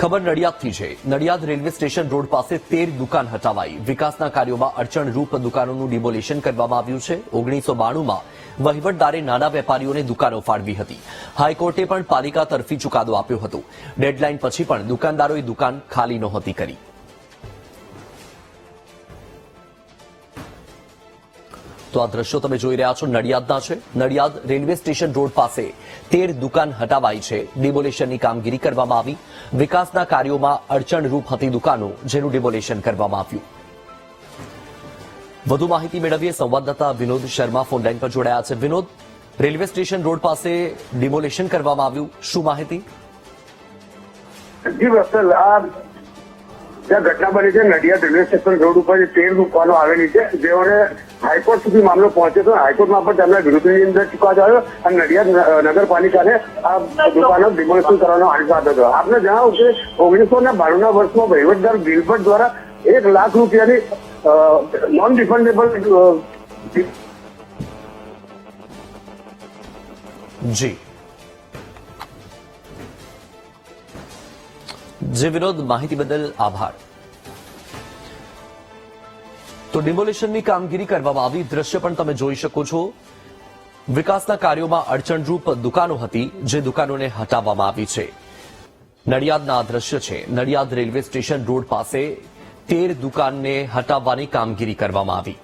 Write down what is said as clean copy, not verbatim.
ખબર નડિયાદથી છે। Nadiad railway station road પાસે 13 દુકાન હટાવાઈ। વિકાસના કાર્યોમાં અડચણરૂપ દુકાનોનું ડિમોલિશન કરવામાં આવ્યું છે। 1992માં વહીવટદારે નાના વેપારીઓને દુકાનો ફાળવી હતી। હાઈકોર્ટે પણ પાલિકા તરફી ચુકાદો આપ્યો હતો। ડેડલાઇન પછી પણ દુકાનદારોએ દુકાન ખાલી નહોતી કરી। તો આ દ્રશ્યો તમે જોઈ રહ્યા છો નડિયાદના છે। નડિયાદ રેલવે સ્ટેશન રોડ પાસે 13 દુકાન હટાવાઈ છે। ડિમોલિશનની કામગીરી કરવામાં આવી। વિકાસના કાર્યોમાં અડચણરૂપ હતી દુકાનો, જેનું ડિમોલિશન કરવામાં આવ્યું। વધુ માહિતી મેળવીએ સંવાદદાતા વિનોદ શર્મા ફોનલાઈન પર જોડાયા છે। વિનોદ, રેલવે સ્ટેશન રોડ પાસે ડિમોલિશન કરવામાં આવ્યું, શું માહિતી? જી વત્સલ, આ જ્યાં ઘટના બની છે નડિયાદ રેલવે સ્ટેશન રોડ ઉપર 13 દુકાનો આવેલી છે, જેઓને હાઈકોર્ટ સુધી મામલો પહોંચ્યો હતો। હાઈકોર્ટમાં પણ તેમના વિરુદ્ધની અંદર ચુકાદો આવ્યો અને નડિયાદ નગરપાલિકાને આ દુકાનો ડિમોલિશન કરવાનો આદેશ હતો। આપને જણાવું કે 1992ના વર્ષમાં વહીવટદાર ગિલબર્ટ દ્વારા 1 લાખ રૂપિયાની નોન રિફંડેબલ જી વિનોદ, માહિતી બદલ આભાર। તો ડિમોલિશનની કામગીરી કરવામાં આવી। દ્રશ્ય પણ તમે જોઈ શકો છો। વિકાસના કાર્યોમાં અડચણરૂપ દુકાનો હતી, જે દુકાનોને હટાવવામાં આવી છે। નડિયાદના દ્રશ્ય છે। નડિયાદ રેલવે સ્ટેશન રોડ પાસે 13 દુકાનને હટાવવાની કામગીરી કરવામાં આવી।